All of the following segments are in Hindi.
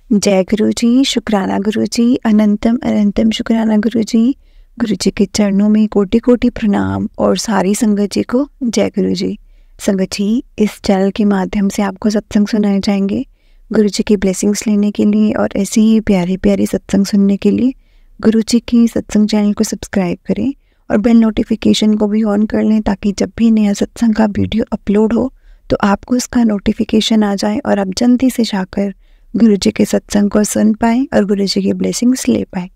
जय गुरु जी, शुक्राना गुरु जी, अनंतम अनंतम शुक्राना गुरु जी। गुरु जी के चरणों में कोटि कोटि प्रणाम और सारी संगत जी को जय गुरु जी। संगत जी, इस चैनल के माध्यम से आपको सत्संग सुनाए जाएंगे। गुरु जी की ब्लेसिंग्स लेने के लिए और ऐसे ही प्यारे प्यारे सत्संग सुनने के लिए गुरु जी की सत्संग चैनल को सब्सक्राइब करें और बेल नोटिफिकेशन को भी ऑन कर लें, ताकि जब भी नया सत्संग का वीडियो अपलोड हो तो आपको इसका नोटिफिकेशन आ जाए और आप जल्दी से जाकर गुरु जी के सत्संग को सुन पाएँ और गुरु जी की ब्लेसिंग्स ले पाएँ।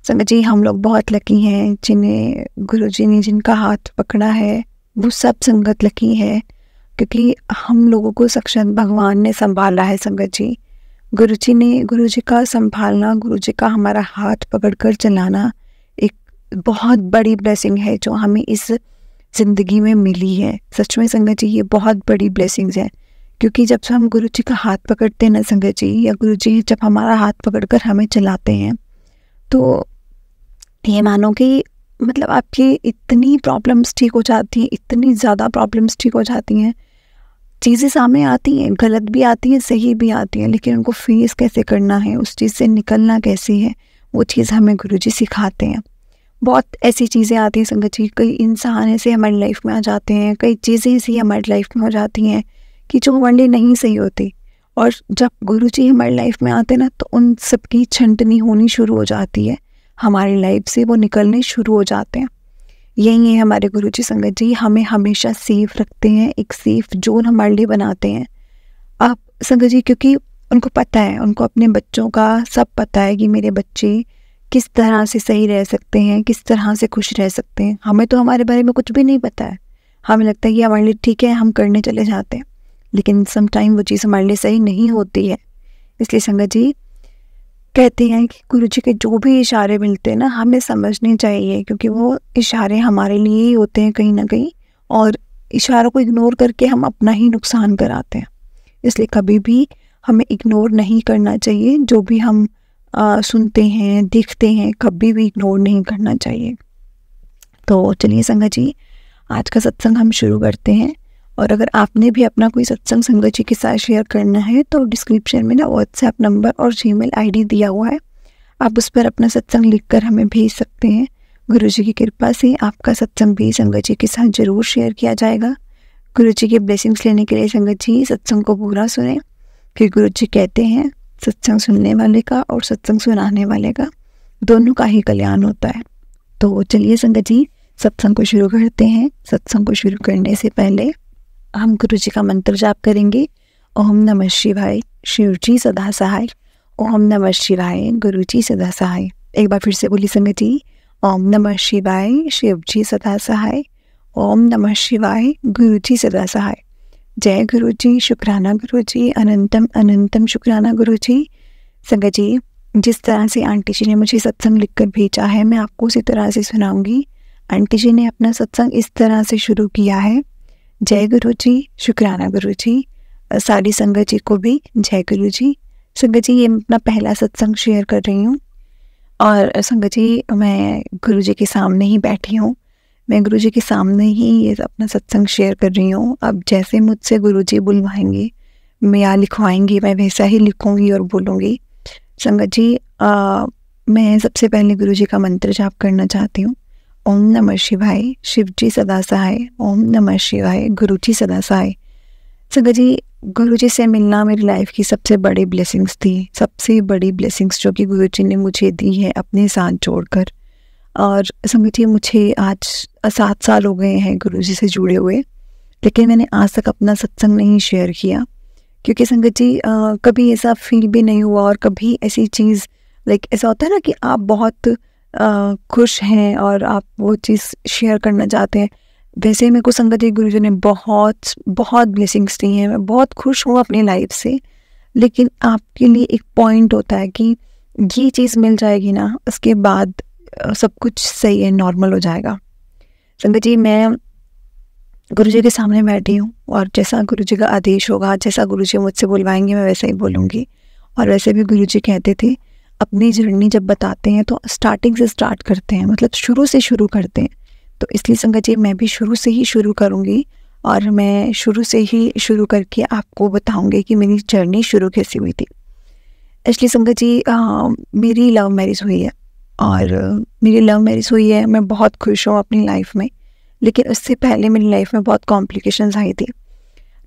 संगत जी, हम लोग बहुत लकी हैं जिन्हें गुरु जी ने जिनका हाथ पकड़ा है, वो सब संगत लकी है, क्योंकि हम लोगों को साक्षात भगवान ने संभाला है। संगत जी, गुरु जी का संभालना, गुरु जी का हमारा हाथ पकड़कर चलाना एक बहुत बड़ी ब्लेसिंग है जो हमें इस ज़िंदगी में मिली है। सच में संगत जी, ये बहुत बड़ी ब्लेसिंग्स है, क्योंकि जब हम गुरु जी का हाथ पकड़ते हैं ना संगत जी, या गुरु जी जब हमारा हाथ पकड़कर हमें चलाते हैं, तो ये मानो कि मतलब आपकी इतनी प्रॉब्लम्स ठीक हो जाती हैं, इतनी ज़्यादा प्रॉब्लम्स ठीक हो जाती हैं। चीज़ें सामने आती हैं, गलत भी आती हैं, सही भी आती हैं, लेकिन उनको फेस कैसे करना है, उस चीज़ से निकलना कैसे है, वो चीज़ हमें गुरु जी सिखाते हैं। बहुत ऐसी चीज़ें आती हैं संगत जी, कई इंसान ऐसे हमारी लाइफ में आ जाते हैं, कई चीज़ें ऐसी हमारी लाइफ में हो जाती हैं कि जो हमारे लिए नहीं सही होती, और जब गुरु जी हमारी लाइफ में आते ना, तो उन सब की छंटनी होनी शुरू हो जाती है, हमारी लाइफ से वो निकलने शुरू हो जाते हैं। यही है हमारे गुरु जी संगत जी, हमें हमेशा सेफ रखते हैं, एक सेफ जोन हमारे लिए बनाते हैं। आप संगत जी, क्योंकि उनको पता है, उनको अपने बच्चों का सब पता है कि मेरे बच्चे किस तरह से सही रह सकते हैं, किस तरह से खुश रह सकते हैं। हमें तो हमारे बारे में कुछ भी नहीं पता है, हमें लगता है कि हमारे लिए ठीक है, हम करने चले जाते हैं, लेकिन सम टाइम वो चीज़ हमारे लिए सही नहीं होती है। इसलिए संगत जी कहते हैं कि गुरु जी के जो भी इशारे मिलते हैं ना, हमें समझने चाहिए, क्योंकि वो इशारे हमारे लिए ही होते हैं कहीं ना कहीं, और इशारों को इग्नोर करके हम अपना ही नुकसान कराते हैं। इसलिए कभी भी हमें इग्नोर नहीं करना चाहिए, जो भी हम सुनते हैं, देखते हैं, कभी भी इग्नोर नहीं करना चाहिए। तो चलिए संगत जी, आज का सत्संग हम शुरू करते हैं। और अगर आपने भी अपना कोई सत्संग संगत जी के साथ शेयर करना है, तो डिस्क्रिप्शन में ना व्हाट्सएप नंबर और जीमेल आईडी दिया हुआ है, आप उस पर अपना सत्संग लिखकर हमें भेज सकते हैं। गुरु जी की कृपा से आपका सत्संग भी संगत जी के साथ ज़रूर शेयर किया जाएगा। गुरु जी के ब्लेसिंग्स लेने के लिए संगत जी सत्संग को पूरा सुने, फिर गुरु जी कहते हैं सत्संग सुनने वाले का और सत्संग सुनाने वाले का दोनों का ही कल्याण होता है। तो चलिए संगत जी, सत्संग को शुरू करते हैं। सत्संग को शुरू करने से पहले हम गुरु जी का मंत्र जाप करेंगे। ओम नमः शिवाय, शिव जी सदा सहाय। ओम नमः शिवाय, गुरु जी सदा सहाय। एक बार फिर से बोली संगत जी, ओम नमः शिवाय, शिव जी सदा सहाय। ओम नमः शिवाय, गुरु जी सदा सहाय। जय गुरु जी, शुक्राना गुरु जी, अनंतम अनंतम शुक्राना गुरु जी। संगत जी, जिस तरह से आंटी जी ने मुझे सत्संग लिखकर भेजा है, मैं आपको उसी तरह से सुनाऊंगी। आंटी जी ने अपना सत्संग इस तरह से शुरू किया है। जय गुरु जी, शुक्राना गुरु जी। सारी संगत जी को भी जय गुरु जी। संगत जी, ये मैं अपना पहला सत्संग शेयर कर रही हूँ, और संगत जी मैं गुरु जी के सामने ही बैठी हूँ, मैं गुरु जी के सामने ही ये अपना सत्संग शेयर कर रही हूँ। अब जैसे मुझसे गुरु जी बुलवाएंगे मैं या लिखवाएंगी, मैं वैसा ही लिखूँगी और बोलूँगी। संगत जी, मैं सबसे पहले गुरु जी का मंत्र जाप करना चाहती हूँ। ओम नमः शिवाय, शिव जी सदा सहाय। ओम नमः शिवाय, गुरु जी सदा सहाय। संगत जी, गुरु जी से मिलना मेरी लाइफ की सबसे बड़ी ब्लेसिंग्स थी, सबसे बड़ी ब्लेसिंग्स जो कि गुरु जी ने मुझे दी है अपने साथ जोड़कर। और संगत जी, मुझे आज 7 साल हो गए हैं गुरु जी से जुड़े हुए, लेकिन मैंने आज तक अपना सत्संग नहीं शेयर किया, क्योंकि संगत जी कभी ऐसा फील भी नहीं हुआ, और कभी ऐसी चीज़ ऐसा होता है ना कि आप बहुत खुश हैं और आप वो चीज़ शेयर करना चाहते हैं। वैसे मेरे को संगत जी गुरु जी ने बहुत बहुत ब्लेसिंग्स दी हैं, मैं बहुत खुश हूँ अपनी लाइफ से, लेकिन आपके लिए एक पॉइंट होता है कि ये चीज़ मिल जाएगी ना, उसके बाद सब कुछ सही है, नॉर्मल हो जाएगा। संगत जी, मैं गुरु जी के सामने बैठी हूँ, और जैसा गुरु जी का आदेश होगा, जैसा गुरु जी मुझसे बुलवाएंगे, मैं वैसे ही बोलूँगी। और वैसे भी गुरु जी कहते थे, अपनी जर्नी जब बताते हैं तो स्टार्टिंग से स्टार्ट करते हैं, मतलब शुरू से शुरू करते हैं। तो इसलिए संगत जी, मैं भी शुरू से ही शुरू करूँगी, और मैं शुरू से ही शुरू करके आपको बताऊँगी कि मेरी जर्नी शुरू कैसी हुई थी। एक्चुअली संगत जी मेरी लव मैरिज हुई है, और मेरी लव मैरिज हुई है, मैं बहुत खुश हूँ अपनी लाइफ में। लेकिन उससे पहले मेरी लाइफ में बहुत कॉम्प्लिकेशंस आई थी।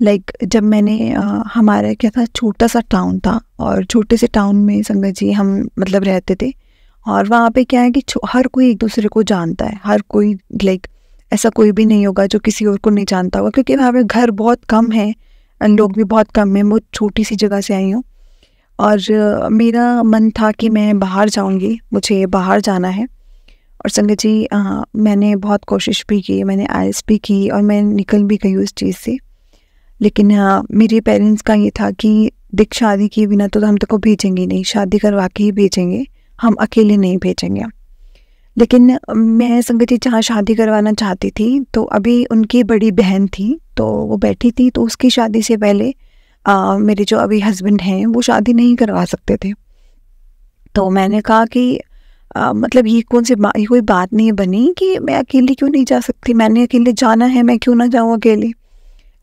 लाइक जब मैंने हमारा क्या था, छोटा सा टाउन था, और छोटे से टाउन में संगत जी हम मतलब रहते थे। और वहाँ पे क्या है कि हर कोई एक दूसरे को जानता है, हर कोई लाइक ऐसा कोई भी नहीं होगा जो किसी और को नहीं जानता होगा, क्योंकि वहाँ पे घर बहुत कम है, लोग भी बहुत कम हैं। बहुत छोटी सी जगह से आई हूँ, और मेरा मन था कि मैं बाहर जाऊंगी, मुझे बाहर जाना है। और संगत जी मैंने बहुत कोशिश भी की, मैंने आईएलटीएस भी की, और मैं निकल भी गई उस चीज़ से। लेकिन मेरे पेरेंट्स का ये था कि देख, शादी किए बिना तो हम तेको भेजेंगे नहीं, शादी करवा के ही भेजेंगे, हम अकेले नहीं भेजेंगे। लेकिन मैं संगत जी जहाँ शादी करवाना चाहती थी, तो अभी उनकी बड़ी बहन थी, तो वो बैठी थी, तो उसकी शादी से पहले मेरे जो अभी हस्बैंड हैं वो शादी नहीं करवा सकते थे। तो मैंने कहा कि मतलब ये ये कोई बात नहीं बनी कि मैं अकेली क्यों नहीं जा सकती, मैंने अकेले जाना है, मैं क्यों ना जाऊँ अकेले।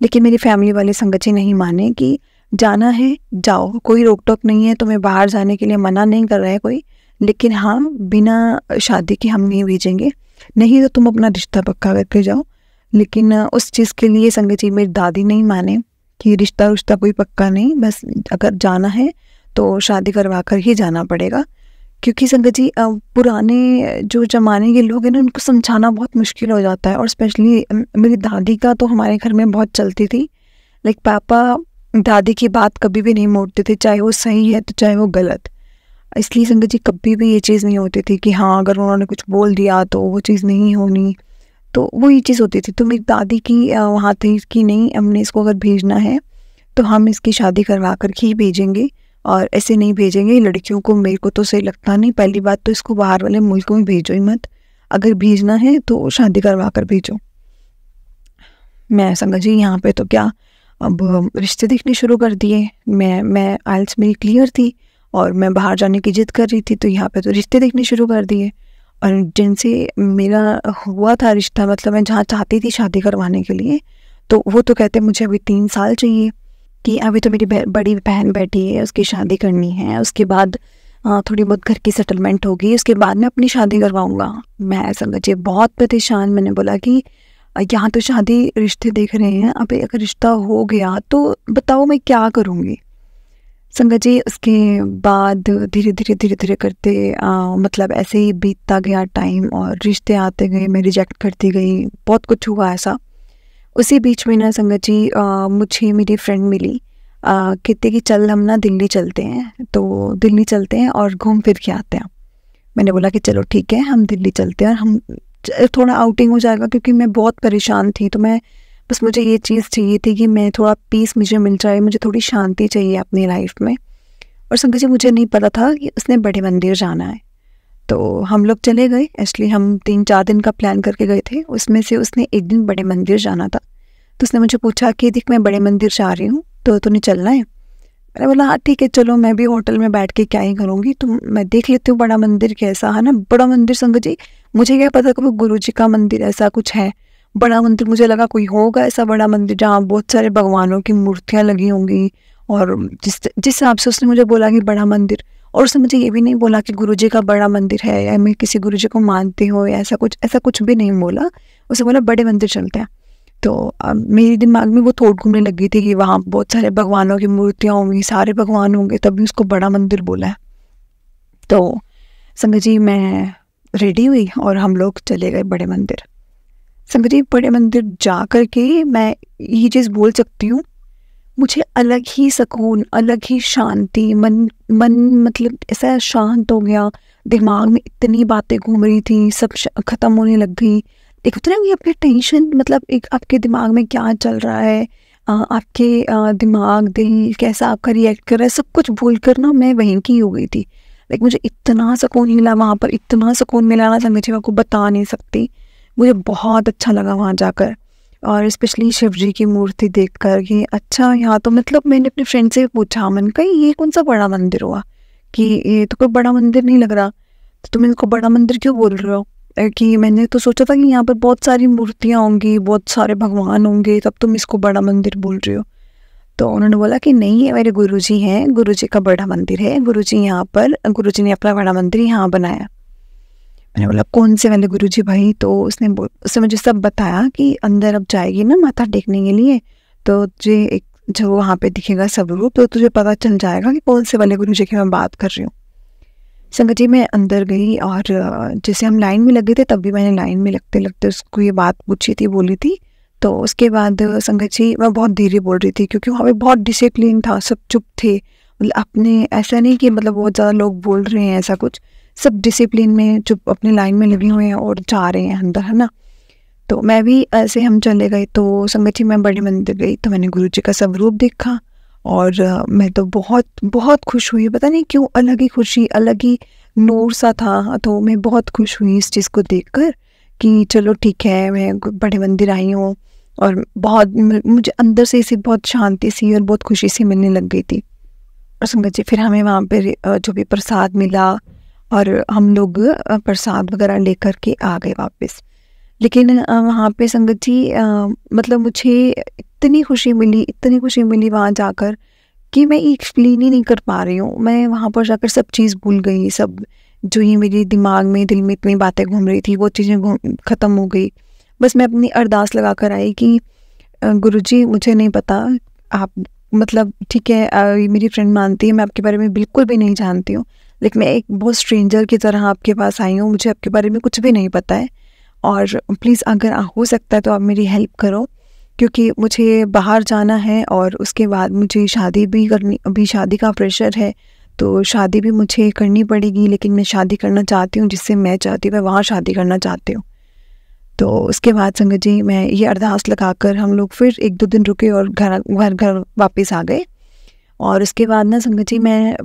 लेकिन मेरी फैमिली वाले संगत जी नहीं माने कि जाना है जाओ, कोई रोक टोक नहीं है, तुम्हें बाहर जाने के लिए मना नहीं कर रहा है कोई, लेकिन हाँ बिना शादी के हम नहीं भेजेंगे, नहीं तो तुम अपना रिश्ता पक्का करके जाओ। लेकिन उस चीज़ के लिए संगत जी मेरी दादी नहीं माने कि रिश्ता कोई पक्का नहीं, बस अगर जाना है तो शादी करवा कर ही जाना पड़ेगा। क्योंकि संगत जी पुराने जो ज़माने के लोग हैं ना, उनको समझाना बहुत मुश्किल हो जाता है। और स्पेशली मेरी दादी का तो हमारे घर में बहुत चलती थी। लाइक पापा दादी की बात कभी भी नहीं मोड़ते थे, चाहे वो सही है तो चाहे वो गलत। इसलिए संगत जी कभी भी ये चीज़ नहीं होती थी कि हाँ अगर उन्होंने कुछ बोल दिया तो वो चीज़ नहीं होनी, तो वो ये चीज़ होती थी। तो मेरी दादी की वहाँ थी कि नहीं, हमने इसको अगर भेजना है तो हम इसकी शादी करवा कर ही भेजेंगे, और ऐसे नहीं भेजेंगे लड़कियों को, मेरे को तो सही लगता नहीं। पहली बात तो इसको बाहर वाले मुल्क में भेजो ही मत, अगर भेजना है तो शादी करवा कर भेजो। मैं संगत जी यहाँ पे तो क्या, अब रिश्ते देखने शुरू कर दिए। मैं आइल्स मेरी क्लियर थी, और मैं बाहर जाने की जिद कर रही थी, तो यहाँ पे तो रिश्ते देखने शुरू कर दिए। और जिनसे मेरा हुआ था रिश्ता, मतलब मैं जहाँ चाहती थी शादी करवाने के लिए, तो वो तो कहते मुझे अभी 3 साल चाहिए, कि अभी तो मेरी बड़ी बहन बैठी है, उसकी शादी करनी है, उसके बाद थोड़ी बहुत घर की सेटलमेंट होगी, उसके बाद मैं अपनी शादी करवाऊँगा। मैं संगत जी बहुत परेशान, मैंने बोला कि यहाँ तो शादी रिश्ते देख रहे हैं, अभी अगर रिश्ता हो गया तो बताओ मैं क्या करूँगी। संगत जी उसके बाद धीरे धीरे करते मतलब ऐसे ही बीतता गया टाइम, और रिश्ते आते गए, मैं रिजेक्ट करती गई, बहुत कुछ हुआ ऐसा। उसी बीच में ना संगत जी मुझे मेरी फ्रेंड मिली, कहते कि चल हम ना दिल्ली चलते हैं, तो दिल्ली चलते हैं और घूम फिर के आते हैं। मैंने बोला कि चलो ठीक है, हम दिल्ली चलते हैं, और हम थोड़ा आउटिंग हो जाएगा, क्योंकि मैं बहुत परेशान थी। तो मैं बस, मुझे ये चीज़ चाहिए थी कि मैं थोड़ा पीस मुझे मिल जाए, मुझे थोड़ी शांति चाहिए अपनी लाइफ में। और संगत जी मुझे नहीं पता था कि उसने बड़े मंदिर जाना है, तो हम लोग चले गए। एक्चुअली हम 3-4 दिन का प्लान करके गए थे, उसमें से उसने एक दिन बड़े मंदिर जाना था। तो उसने मुझे पूछा कि देख मैं बड़े मंदिर जा रही हूँ, तो तूने चलना है। मैंने बोला हाँ ठीक है चलो, मैं भी होटल में बैठ के क्या ही करूँगी, तो मैं देख लेती हूँ बड़ा मंदिर कैसा है ना। बड़ा मंदिर संगत जी, मुझे क्या पता कि वो गुरु जी का मंदिर ऐसा कुछ है। बड़ा मंदिर मुझे लगा कोई होगा ऐसा बड़ा मंदिर जहाँ बहुत सारे भगवानों की मूर्तियाँ लगी होंगी, और जिस हिसाब से उसने मुझे बोला कि बड़ा मंदिर, और उसने मुझे ये भी नहीं बोला कि गुरु जी का बड़ा मंदिर है, या मैं किसी गुरु जी को मानती हूँ, या ऐसा कुछ भी नहीं बोला। उसे बोला बड़े मंदिर चलते हैं। तो मेरे दिमाग में वो थॉट घूमने लगी थी कि वहाँ बहुत सारे भगवानों की मूर्तियाँ होंगी, सारे भगवान होंगे, तभी उसको बड़ा मंदिर बोला है। तो संगत जी मैं रेडी हुई और हम लोग चले गए बड़े मंदिर। संगत जी बड़े मंदिर जा कर के मैं ये चीज़ बोल सकती हूँ, मुझे अलग ही सुकून, अलग ही शांति, मन मतलब ऐसा शांत हो गया। दिमाग में इतनी बातें घूम रही थी, सब ख़त्म होने लग गई। एक होता है ना कि आपके टेंशन, मतलब एक आपके दिमाग में क्या चल रहा है, आपके दिमाग दिल कैसा आपका रिएक्ट कर रहा है, सब कुछ भूल कर ना मैं वहीं की हो गई थी। लाइक मुझे इतना सुकून मिला वहाँ पर, इतना सुकून मिला ना, मुझे आपको बता नहीं सकती। मुझे बहुत अच्छा लगा वहाँ जाकर, और स्पेशली शिव जी की मूर्ति देखकर कि अच्छा यहाँ तो, मतलब मैंने अपने फ्रेंड से पूछा, मैंने कहा ये कौन सा बड़ा मंदिर हुआ, कि ये तो कोई बड़ा मंदिर नहीं लग रहा, तो तुम इसको बड़ा मंदिर क्यों बोल रहे हो। कि मैंने तो सोचा था कि यहाँ पर बहुत सारी मूर्तियाँ होंगी, बहुत सारे भगवान होंगे, तब तुम इसको बड़ा मंदिर बोल रहे हो। तो उन्होंने बोला कि नहीं, ये मेरे गुरुजी हैं, गुरुजी का बड़ा मंदिर है, गुरुजी यहाँ पर, गुरुजी ने अपना बड़ा मंदिर यहाँ बनाया। मैंने बोला कौन से वाले गुरुजी भाई? तो उसने मुझे सब बताया कि अंदर अब जाएगी ना माथा टेकने के लिए, तो तुझे एक जो वहाँ पे दिखेगा स्वरूप, तो तुझे पता चल जाएगा कि कौन से वाले गुरुजी की मैं बात कर रही हूँ। संगत जी मैं अंदर गई और जैसे हम लाइन में लगे थे तब भी मैंने लाइन में लगते लगते उसको ये बात पूछी थी, बोली थी। तो उसके बाद संगत जी मैं बहुत धीरे बोल रही थी क्योंकि वहाँ पे बहुत डिसिप्लिन था, सब चुप थे, मतलब अपने ऐसा नहीं कि मतलब बहुत ज़्यादा लोग बोल रहे हैं ऐसा कुछ, सब डिसिप्लिन में चुप अपनी लाइन में लगे हुए हैं और जा रहे हैं अंदर, है ना। तो मैं भी ऐसे हम चले गए। तो संगत जी मैं बड़े मंदिर गई तो मैंने गुरु जी का स्वरूप देखा और मैं तो बहुत बहुत खुश हुई, पता नहीं क्यों, अलग ही खुशी, अलग ही नूर सा था। तो मैं बहुत खुश हुई इस चीज़ को देखकर कि चलो ठीक है, मैं बड़े मंदिर आई हूँ और बहुत मुझे अंदर से इसी बहुत शांति सी और बहुत खुशी सी मिलने लग गई थी। और संगत जी फिर हमें वहाँ पे जो भी प्रसाद मिला और हम लोग प्रसाद वगैरह लेकर के आ गए वापस। लेकिन वहाँ पे संगत जी मतलब मुझे इतनी खुशी मिली वहाँ जाकर कि मैं एक्सप्लेन ही नहीं कर पा रही हूँ। मैं वहाँ पर जाकर सब चीज़ भूल गई, सब जो ये मेरे दिमाग में दिल में इतनी बातें घूम रही थी वो चीज़ें ख़त्म हो गई। बस मैं अपनी अरदास लगा कर आई कि गुरुजी मुझे नहीं पता, आप मतलब ठीक है, ये मेरी फ्रेंड मानती है, मैं आपके बारे में बिल्कुल भी नहीं जानती हूँ, लेकिन मैं एक बहुत स्ट्रेंजर की तरह आपके पास आई हूँ, मुझे आपके बारे में कुछ भी नहीं पता है और प्लीज़ अगर हो सकता है तो आप मेरी हेल्प करो क्योंकि मुझे बाहर जाना है और उसके बाद मुझे शादी भी करनी, अभी शादी का प्रेशर है तो शादी भी मुझे करनी पड़ेगी, लेकिन मैं शादी करना चाहती हूँ जिससे मैं चाहती हूँ, मैं वहाँ शादी करना चाहती हूँ। तो उसके बाद संगत जी मैं ये अरदास लगाकर हम लोग फिर 1-2 दिन रुके और घर वापस आ गए। और उसके बाद ना संगत जी मैं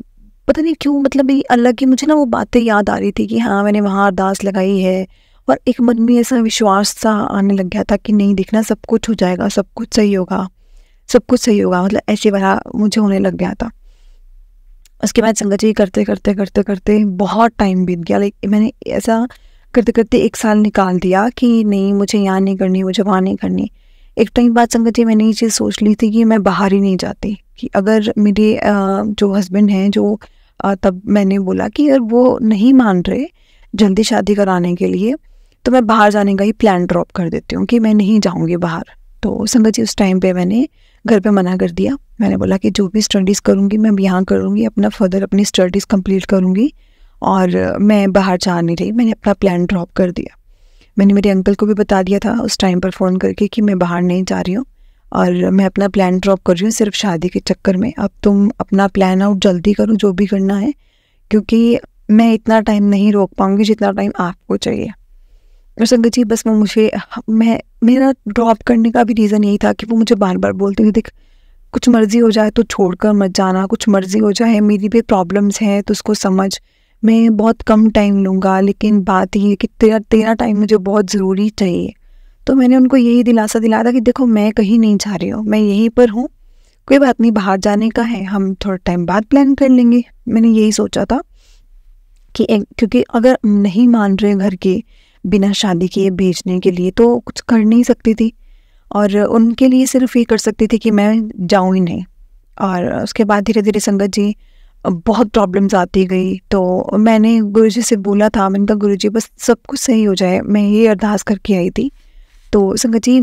पता नहीं क्यों, मतलब ये अलग ही मुझे ना वो बातें याद आ रही थी कि हाँ मैंने वहाँ अरदास लगाई है और एक मन में ऐसा विश्वास सा आने लग गया था कि नहीं देखना सब कुछ हो जाएगा, सब कुछ सही होगा, सब कुछ सही होगा, मतलब ऐसे वाला मुझे होने लग गया था। उसके बाद संगत जी करते बहुत टाइम बीत गया, लाइक मैंने ऐसा करते करते 1 साल निकाल दिया कि नहीं मुझे यहाँ नहीं करनी, मुझे वहाँ नहीं करनी। एक टाइम बाद संगत जी मैंने ये चीज़ सोच ली थी कि मैं बाहर ही नहीं जाती, कि अगर मेरे जो हस्बैंड हैं जो तब मैंने बोला कि अगर वो नहीं मान रहे जल्दी शादी कराने के लिए तो मैं बाहर जाने का ही प्लान ड्रॉप कर देती हूँ कि मैं नहीं जाऊँगी बाहर। तो संगत जी उस टाइम पे मैंने घर पे मना कर दिया। मैंने बोला कि जो भी स्टडीज़ करूँगी मैं यहाँ करूँगी, अपना फर्दर अपनी स्टडीज़ कंप्लीट करूँगी और मैं बाहर जा नहीं रही। मैंने अपना प्लान ड्रॉप कर दिया। मैंने मेरे अंकल को भी बता दिया था उस टाइम पर फ़ोन करके कि मैं बाहर नहीं जा रही हूँ और मैं अपना प्लान ड्रॉप कर रही हूँ सिर्फ शादी के चक्कर में। अब तुम अपना प्लान आउट जल्दी करो जो भी करना है, क्योंकि मैं इतना टाइम नहीं रोक पाऊँगी जितना टाइम आपको चाहिए। और संगत जी बस वो मुझे मेरा ड्रॉप करने का भी रीज़न यही था कि वो मुझे बार बार बोलते थे देख कुछ मर्ज़ी हो जाए तो छोड़कर मत जाना, कुछ मर्ज़ी हो जाए, मेरी भी प्रॉब्लम्स हैं तो उसको समझ, मैं बहुत कम टाइम लूँगा, लेकिन बात ये है कि तेरा टाइम मुझे बहुत ज़रूरी चाहिए। तो मैंने उनको यही दिलासा दिलाया था कि देखो मैं कहीं नहीं जा रही हूँ, मैं यहीं पर हूँ, कोई बात नहीं, बाहर जाने का है हम थोड़ा टाइम बाद प्लान कर लेंगे। मैंने यही सोचा था कि क्योंकि अगर नहीं मान रहे घर के बिना शादी किए भेजने के लिए तो कुछ कर नहीं सकती थी और उनके लिए सिर्फ ये कर सकती थी कि मैं जाऊँ ही नहीं। और उसके बाद धीरे धीरे संगत जी बहुत प्रॉब्लम्स आती गई। तो मैंने गुरुजी से बोला था, मैंने कहा गुरुजी बस सब कुछ सही हो जाए, मैं ये अरदास करके आई थी। तो संगत जी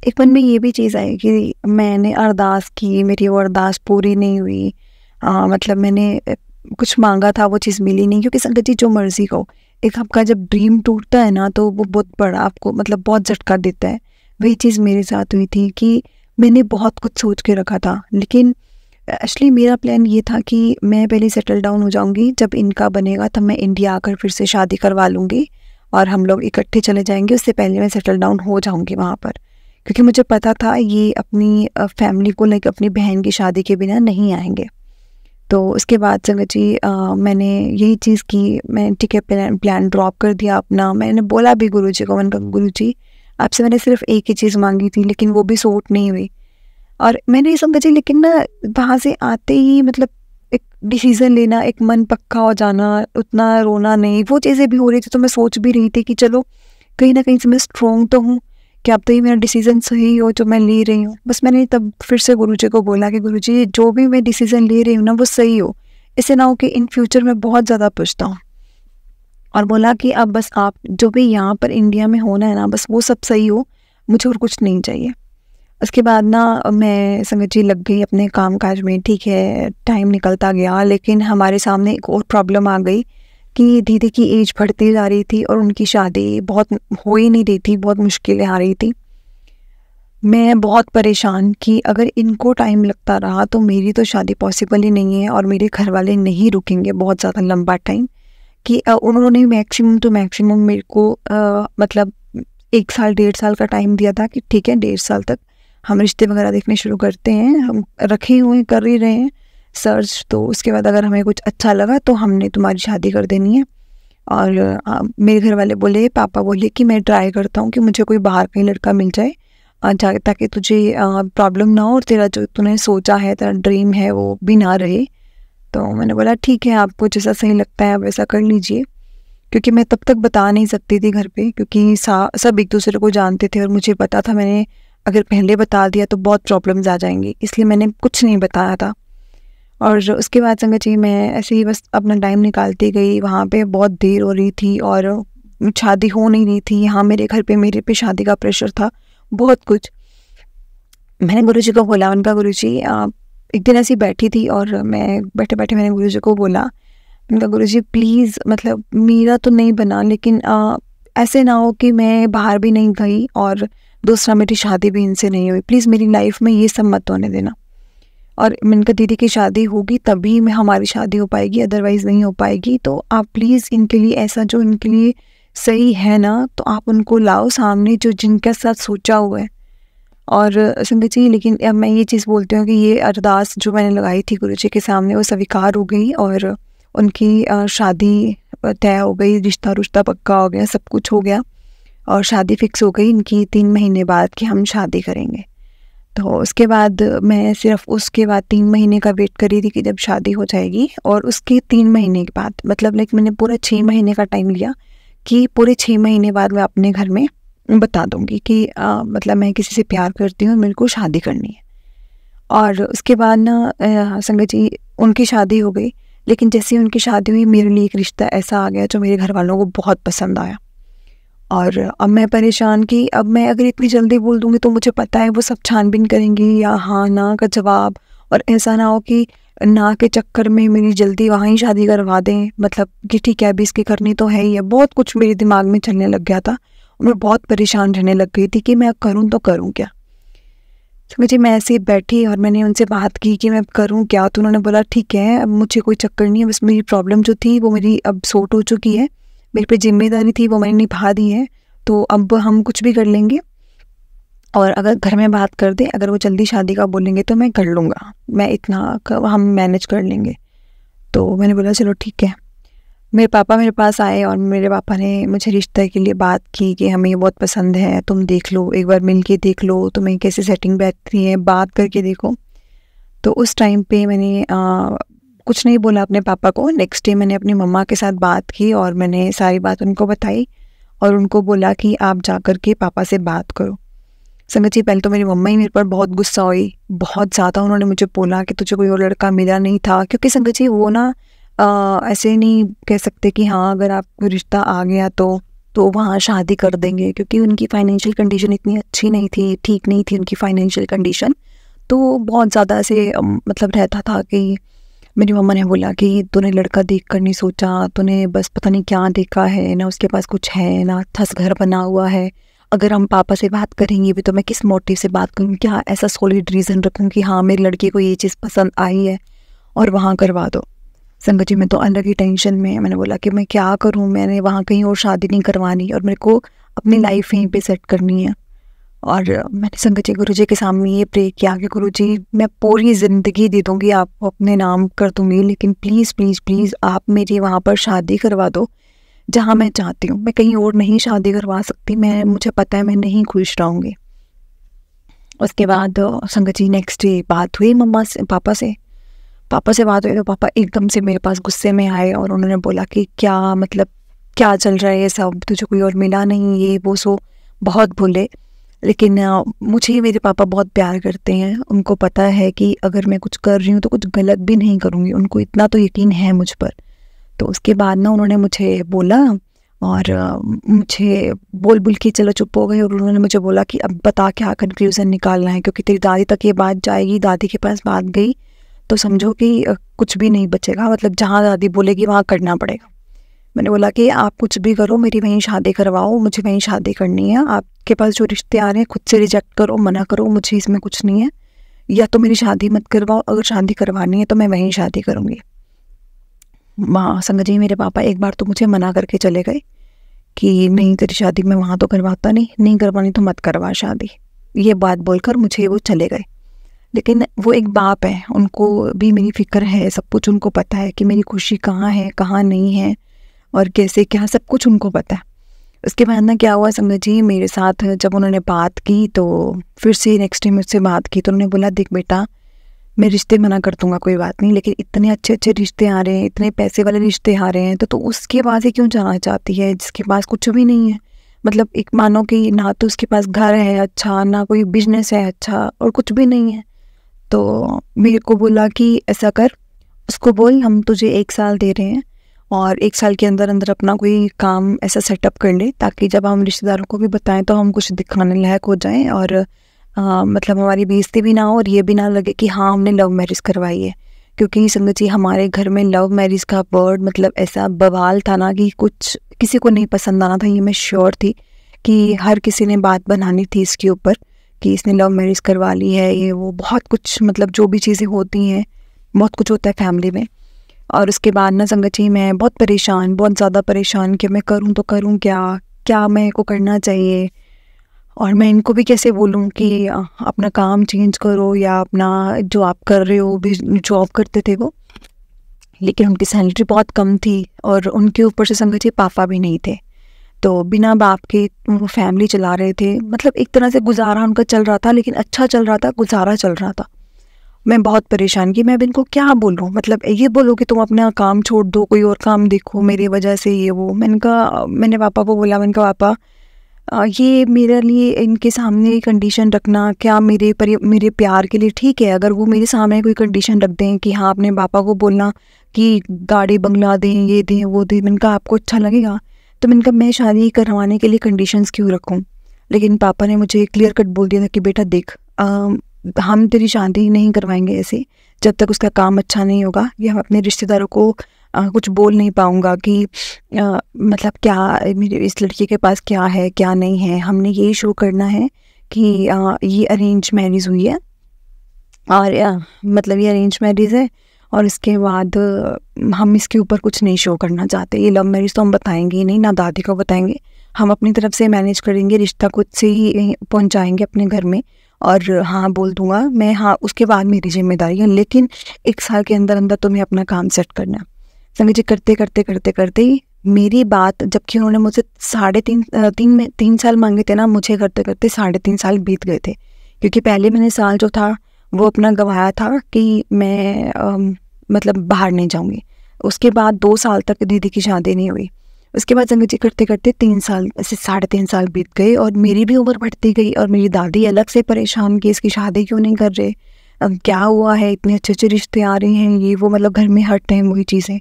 एक मन में ये भी चीज़ आई कि मैंने अरदास की, मेरी वो अरदास पूरी नहीं हुई, मतलब मैंने कुछ मांगा था वो चीज़ मिली नहीं। क्योंकि संगत जी जो मर्ज़ी कहो, एक आपका जब ड्रीम टूटता है ना तो वो बहुत बड़ा आपको मतलब बहुत झटका देता है। वही चीज़ मेरे साथ हुई थी कि मैंने बहुत कुछ सोच के रखा था, लेकिन एक्चुअली मेरा प्लान ये था कि मैं पहले सेटल डाउन हो जाऊंगी, जब इनका बनेगा तब मैं इंडिया आकर फिर से शादी करवा लूँगी और हम लोग इकट्ठे चले जाएंगे। उससे पहले मैं सेटल डाउन हो जाऊंगी वहाँ पर, क्योंकि मुझे पता था ये अपनी फैमिली को लाइक अपनी बहन की शादी के बिना नहीं आएंगे। तो उसके बाद संगत जी मैंने यही चीज़ की, मैं ठीक है प्लान ड्रॉप कर दिया अपना। मैंने बोला भी गुरुजी को, मैंने कहा गुरुजी आपसे मैंने सिर्फ एक ही चीज़ मांगी थी लेकिन वो भी सूट नहीं हुई। और मैंने ये समझा जी, लेकिन ना वहाँ से आते ही मतलब एक डिसीज़न लेना, एक मन पक्का हो जाना, उतना रोना नहीं, वो चीज़ें भी हो रही थी। तो मैं सोच भी रही थी कि चलो कहीं ना कहीं से मैं स्ट्रॉन्ग तो हूँ, कि अब तो ये मेरा डिसीज़न सही हो जो मैं ले रही हूँ। बस मैंने तब फिर से गुरुजी को बोला कि गुरुजी जो भी मैं डिसीज़न ले रही हूँ ना वो सही हो, इससे ना हो कि इन फ्यूचर में बहुत ज़्यादा पछताऊँ। और बोला कि अब बस आप जो भी यहाँ पर इंडिया में होना है ना बस वो सब सही हो, मुझे और कुछ नहीं चाहिए। उसके बाद ना मैं संगत जी लग गई अपने काम काज में। ठीक है, टाइम निकलता गया, लेकिन हमारे सामने एक और प्रॉब्लम आ गई कि दीदी की एज बढ़ती जा रही थी और उनकी शादी बहुत हो ही नहीं रही थी, बहुत मुश्किलें आ रही थी। मैं बहुत परेशान कि अगर इनको टाइम लगता रहा तो मेरी तो शादी पॉसिबल ही नहीं है और मेरे घर वाले नहीं रुकेंगे बहुत ज़्यादा लंबा टाइम। कि उन्होंने मैक्सिमम टू मैक्सिमम मेरे को मतलब 1 साल 1.5 साल का टाइम दिया था कि ठीक है 1.5 साल तक हम रिश्ते वगैरह देखने शुरू करते हैं, हम रखे हुए हैं, कर ही रहे हैं सर्च, तो उसके बाद अगर हमें कुछ अच्छा लगा तो हमने तुम्हारी शादी कर देनी है। और मेरे घर वाले बोले, पापा बोले कि मैं ट्राई करता हूँ कि मुझे कोई बाहर का ही लड़का मिल जाए ताकि तुझे प्रॉब्लम ना हो और तेरा जो तूने सोचा है, तेरा ड्रीम है वो भी ना रहे। तो मैंने बोला ठीक है, आपको जैसा सही लगता है आप वैसा कर लीजिए, क्योंकि मैं तब तक बता नहीं सकती थी घर पे, क्योंकि सब एक दूसरे को जानते थे और मुझे पता था मैंने अगर पहले बता दिया तो बहुत प्रॉब्लम्स आ जाएंगी, इसलिए मैंने कुछ नहीं बताया था। और उसके बाद संगत जी मैं ऐसे ही बस अपना टाइम निकालती गई। वहाँ पे बहुत देर हो रही थी और शादी हो नहीं रही थी। यहाँ मेरे घर पे मेरे पे शादी का प्रेशर था बहुत कुछ। मैंने गुरुजी को बोला, उनका गुरुजी एक दिन ऐसी बैठी थी और मैं बैठे बैठे मैंने गुरुजी को बोला, उनका गुरुजी प्लीज़ मतलब मेरा तो नहीं बना, लेकिन ऐसे ना हो कि मैं बाहर भी नहीं गई और दूसरा मेरी शादी भी इनसे नहीं हुई, प्लीज़ मेरी लाइफ में ये सब मत होने देना। और मैंने कहा दीदी की शादी होगी तभी मैं हमारी शादी हो पाएगी, अदरवाइज़ नहीं हो पाएगी। तो आप प्लीज़ इनके लिए ऐसा जो इनके लिए सही है ना, तो आप उनको लाओ सामने जो जिनके साथ सोचा हुआ है। और संगत जी लेकिन अब मैं ये चीज़ बोलती हूँ कि ये अरदास जो मैंने लगाई थी गुरुजी के सामने वो स्वीकार हो गई और उनकी शादी तय हो गई, रिश्ता रुश्ता पक्का हो गया, सब कुछ हो गया और शादी फिक्स हो गई इनकी 3 महीने बाद कि हम शादी करेंगे। तो उसके बाद मैं सिर्फ उसके बाद 3 महीने का वेट कर रही थी कि जब शादी हो जाएगी, और उसके 3 महीने के बाद मतलब लाइक मैंने पूरा 6 महीने का टाइम लिया कि पूरे 6 महीने बाद मैं अपने घर में बता दूंगी कि मतलब मैं किसी से प्यार करती हूँ, मेरे को शादी करनी है। और उसके बाद ना संगत जी उनकी शादी हो गई, लेकिन जैसे ही उनकी शादी हुई मेरे लिए एक रिश्ता ऐसा आ गया जो मेरे घर वालों को बहुत पसंद आया। और अब मैं परेशान कि अब मैं अगर इतनी जल्दी बोल दूंगी तो मुझे पता है वो सब छानबीन करेंगी या हाँ ना का जवाब, और ऐसा ना हो कि ना के चक्कर में मेरी जल्दी वहाँ ही शादी करवा दें, मतलब कि ठीक है अभी इसकी करनी तो है ही है। बहुत कुछ मेरे दिमाग में चलने लग गया था और मैं बहुत परेशान रहने लग गई थी कि मैं करूँ तो करूँ क्या। तो मुझे मैं ऐसे ही बैठी और मैंने उनसे बात की कि मैं करूँ क्या, तो उन्होंने बोला ठीक है अब मुझे कोई चक्कर नहीं है, बस मेरी प्रॉब्लम जो थी वो मेरी अब सॉर्ट हो चुकी है, मेरे पे जिम्मेदारी थी वो मैंने निभा दी है, तो अब हम कुछ भी कर लेंगे। और अगर घर में बात कर दे, अगर वो जल्दी शादी का बोलेंगे तो मैं कर लूँगा, मैं इतना हम मैनेज कर लेंगे। तो मैंने बोला चलो ठीक है। मेरे पापा मेरे पास आए और मेरे पापा ने मुझे रिश्ते के लिए बात की कि हमें ये बहुत पसंद है, तुम देख लो, एक बार मिल के देख लो, तुम्हें कैसे सेटिंग बैठती है, बात करके देखो। तो उस टाइम पे मैंने कुछ नहीं बोला अपने पापा को। नेक्स्ट डे मैंने अपनी मम्मा के साथ बात की और मैंने सारी बात उनको बताई और उनको बोला कि आप जा कर के पापा से बात करो। संगत जी पहले तो मेरी मम्मा ही मेरे पर बहुत गुस्सा हुई, बहुत ज़्यादा। उन्होंने मुझे बोला कि तुझे कोई और लड़का मिला नहीं था, क्योंकि संगत जी वो ना ऐसे नहीं कह सकते कि हाँ अगर आपको रिश्ता आ गया तो वहाँ शादी कर देंगे, क्योंकि उनकी फाइनेंशियल कंडीशन इतनी अच्छी नहीं थी, ठीक नहीं थी उनकी फाइनेंशियल कंडीशन। तो बहुत ज़्यादा ऐसे मतलब रहता था कि मेरी मम्मा ने बोला कि तूने लड़का देख कर नहीं सोचा, तूने बस पता नहीं क्या देखा है, ना उसके पास कुछ है, ना अच्छा सा घर बना हुआ है। अगर हम पापा से बात करेंगे भी तो मैं किस मोटिव से बात करूँ, क्या ऐसा सॉलिड रीज़न रखूँ कि हाँ मेरी लड़की को ये चीज़ पसंद आई है और वहाँ करवा दो। संगत जी मैं तो अलग ही टेंशन में। मैंने बोला कि मैं क्या करूँ, मैंने वहाँ कहीं और शादी नहीं करवानी और मेरे को अपनी लाइफ यहीं पे सेट करनी है। और मैंने संगत जी गुरुजी के सामने ये प्रे किया कि गुरुजी मैं पूरी ज़िंदगी दे दूँगी आपको, अपने नाम कर दूँगी, लेकिन प्लीज़ प्लीज़ प्लीज़ आप मेरी वहाँ पर शादी करवा दो जहाँ मैं चाहती हूँ। मैं कहीं और नहीं शादी करवा सकती, मुझे पता है मैं नहीं खुश रहूँगी। उसके बाद संगत जी नेक्स्ट डे बात हुई पापा से बात हुई तो पापा एकदम से मेरे पास गुस्से में आए और उन्होंने बोला कि क्या मतलब क्या चल रहा है ये सब, तुझे कोई और मिला नहीं, ये वो सो बहुत बोले। लेकिन मुझे मेरे पापा बहुत प्यार करते हैं, उनको पता है कि अगर मैं कुछ कर रही हूँ तो कुछ गलत भी नहीं करूँगी, उनको इतना तो यकीन है मुझ पर। तो उसके बाद ना उन्होंने मुझे बोला और मुझे बोल बोल के चलो चुप हो गई, और उन्होंने मुझे बोला कि अब बता क्या कंक्लूज़न निकालना है, क्योंकि तेरी दादी तक ये बात जाएगी, दादी के पास बात गई तो समझो कि कुछ भी नहीं बचेगा, मतलब जहाँ दादी बोलेगी वहाँ करना पड़ेगा। मैंने बोला कि आप कुछ भी करो, मेरी वहीं शादी करवाओ, मुझे वहीं शादी करनी है, आपके पास जो रिश्ते आ रहे हैं खुद से रिजेक्ट करो, मना करो, मुझे इसमें कुछ नहीं है, या तो मेरी शादी मत करवाओ, अगर शादी करवानी है तो मैं वहीं शादी करूँगी। माँ संगत जी, मेरे पापा एक बार तो मुझे मना करके चले गए कि नहीं तेरी शादी मैं वहाँ तो करवाता नहीं करवानी तो मत करवा शादी, ये बात बोलकर मुझे वो चले गए। लेकिन वो एक बाप है, उनको भी मेरी फ़िक्र है, सब कुछ उनको पता है कि मेरी खुशी कहाँ है कहाँ नहीं है और कैसे क्या, सब कुछ उनको पता है। उसके बाद ना क्या हुआ संगत जी, मेरे साथ जब उन्होंने बात की तो फिर से नेक्स्ट टाइम मुझसे बात की तो उन्होंने बोला देख बेटा, मैं रिश्ते मना कर दूंगा कोई बात नहीं, लेकिन इतने अच्छे अच्छे रिश्ते आ रहे हैं, इतने पैसे वाले रिश्ते आ रहे हैं, तो उसके पास ही क्यों जाना चाहती है जिसके पास कुछ भी नहीं है। मतलब एक मानो कि ना तो उसके पास घर है अच्छा, ना कोई बिजनेस है अच्छा, और कुछ भी नहीं है। तो मेरे को बोला कि ऐसा कर, उसको बोल हम तुझे 1 साल दे रहे हैं और 1 साल के अंदर अंदर अपना कोई काम ऐसा सेटअप कर ले ताकि जब हम रिश्तेदारों को भी बताएं तो हम कुछ दिखाने लायक हो जाएं, और मतलब हमारी बेइज्जती भी ना हो और ये भी ना लगे कि हाँ हमने लव मैरिज करवाई है। क्योंकि संगत जी हमारे घर में लव मैरिज का वर्ड मतलब ऐसा बवाल था ना कि कुछ किसी को नहीं पसंद आना था, ये मैं श्योर थी कि हर किसी ने बात बनानी थी इसके ऊपर कि इसने लव मैरिज करवा ली है, ये वो बहुत कुछ, मतलब जो भी चीज़ें होती हैं बहुत कुछ होता है फैमिली में। और उसके बाद ना संगत जी मैं बहुत परेशान, बहुत ज़्यादा परेशान कि मैं करूँ तो करूँ क्या, क्या मेरे को करना चाहिए, और मैं इनको भी कैसे बोलूँ कि अपना काम चेंज करो या अपना जो आप कर रहे हो भी, जॉब करते थे वो, लेकिन उनकी सैलरी बहुत कम थी और उनके ऊपर से संगत जी पापा भी नहीं थे, तो बिना बाप के वो फैमिली चला रहे थे। मतलब एक तरह से गुजारा उनका चल रहा था, लेकिन अच्छा चल रहा था, गुजारा चल रहा था। मैं बहुत परेशान कि मैं अब इनको क्या बोलूँ, मतलब ये बोलो कि तुम अपना काम छोड़ दो, कोई और काम देखो, मेरी वजह से ये वो। मैंने पापा को बोला, मैंने कहा पापा ये मेरे लिए इनके सामने कंडीशन रखना क्या मेरे प्यार के लिए ठीक है? अगर वो मेरे सामने कोई कंडीशन रख दें कि हाँ अपने पापा को बोलना कि गाड़ी बंगला दें, ये दें वो दें, मैंने कहा आपको अच्छा लगेगा? तो मैंने कहा मैं शादी करवाने के लिए कंडीशंस क्यों रखूं? लेकिन पापा ने मुझे क्लियर कट बोल दिया था कि बेटा देख, हम तेरी शादी नहीं करवाएंगे ऐसे जब तक उसका काम अच्छा नहीं होगा, या हम अपने रिश्तेदारों को कुछ बोल नहीं पाऊँगा कि मतलब क्या मेरे इस लड़की के पास क्या है क्या नहीं है। हमने ये शो करना है कि ये अरेंज मैरिज हुई है, और मतलब ये अरेंज मैरिज है, और इसके बाद हम इसके ऊपर कुछ नहीं शो करना चाहते। ये लव मैरिज तो हम बताएंगे ही नहीं, ना दादी को बताएंगे, हम अपनी तरफ से मैनेज करेंगे, रिश्ता खुद से ही पहुंचाएंगे अपने घर में, और हाँ बोल दूंगा मैं, हाँ उसके बाद मेरी जिम्मेदारी है, लेकिन 1 साल के अंदर अंदर तुम्हें अपना काम सेट करना है। संगत जी करते करते करते करते ही मेरी बात, जबकि उन्होंने मुझसे 3 साल मांगे थे ना, मुझे करते करते 3.5 साल बीत गए थे। क्योंकि पहले मैंने साल जो था वो अपना गंवाया था कि मैं मतलब बाहर नहीं जाऊंगी। उसके बाद 2 साल तक दीदी की शादी नहीं हुई। उसके बाद संगत जी करते करते 3 साल, ऐसे 3.5 साल बीत गए, और मेरी भी उम्र बढ़ती गई, और मेरी दादी अलग से परेशान कि इसकी शादी क्यों नहीं कर रहे, अब क्या हुआ है, इतने अच्छे अच्छे रिश्ते आ रहे हैं, ये वो, मतलब घर में हर टाइम वही चीज़ें।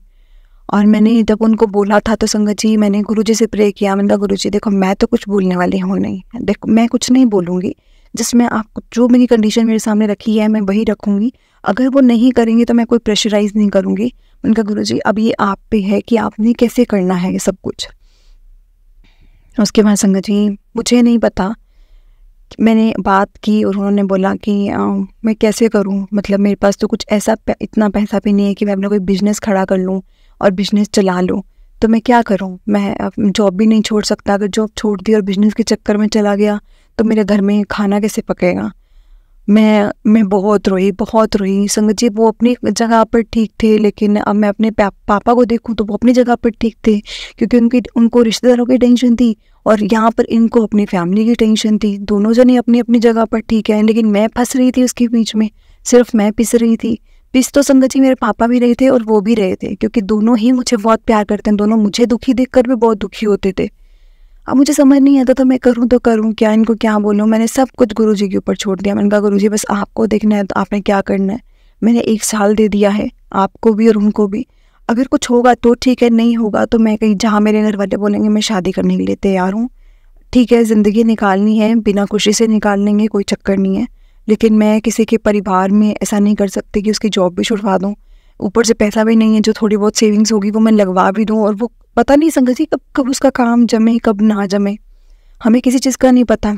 और मैंने जब उनको बोला था तो संगत जी मैंने गुरुजी से प्रे किया, मैंने कहा गुरुजी देखो मैं तो कुछ बोलने वाली हूँ नहीं, देखो मैं कुछ नहीं बोलूँगी, जिसमें आप जो मेरी कंडीशन मेरे सामने रखी है मैं वही रखूँगी, अगर वो नहीं करेंगे तो मैं कोई प्रेशराइज नहीं करूँगी। उनका गुरुजी अब ये आप पे है कि आपने कैसे करना है ये सब कुछ। उसके बाद संगत जी मुझे नहीं पता, मैंने बात की और उन्होंने बोला कि मैं कैसे करूं, मतलब मेरे पास तो कुछ ऐसा इतना पैसा भी नहीं है कि मैं अपना कोई बिज़नेस खड़ा कर लूं और बिज़नेस चला लूं, तो मैं क्या करूं? मैं जॉब भी नहीं छोड़ सकता, अगर जॉब छोड़ दी और बिज़नेस के चक्कर में चला गया तो मेरे घर में खाना कैसे पकेगा? मैं बहुत रोई संगत जी। वो अपनी जगह पर ठीक थे, लेकिन अब मैं अपने पापा को देखूं तो वो अपनी जगह पर ठीक थे, क्योंकि उनको रिश्तेदारों की टेंशन थी और यहाँ पर इनको अपनी फैमिली की टेंशन थी। दोनों जने अपनी अपनी जगह पर ठीक है, लेकिन मैं फंस रही थी उसके बीच में, सिर्फ मैं पिस रही थी। पिस तो संगत जी मेरे पापा भी रहे थे और वो भी रहे थे, क्योंकि दोनों ही मुझे बहुत प्यार करते हैं, दोनों मुझे दुखी देखकर भी बहुत दुखी होते थे। अब मुझे समझ नहीं आता था मैं करूँ तो करूँ क्या, इनको क्या बोलूँ। मैंने सब कुछ गुरुजी के ऊपर छोड़ दिया। मैंने कहा गुरुजी बस आपको देखना है तो आपने क्या करना है। मैंने 1 साल दे दिया है आपको भी और उनको भी। अगर कुछ होगा तो ठीक है, नहीं होगा तो मैं कहीं जहाँ मेरे घर वाले बोलेंगे मैं शादी करने के लिए तैयार हूँ। ठीक है, ज़िंदगी निकालनी है, बिना खुशी से निकाल लेंगे, कोई चक्कर नहीं है। लेकिन मैं किसी के परिवार में ऐसा नहीं कर सकती कि उसकी जॉब भी छुड़वा दूँ। ऊपर से पैसा भी नहीं है, जो थोड़ी बहुत सेविंग्स होगी वो मैं लगवा भी दूँ, और वो पता नहीं संगत जी कब कब उसका काम जमे कब ना जमे, हमें किसी चीज़ का नहीं पता।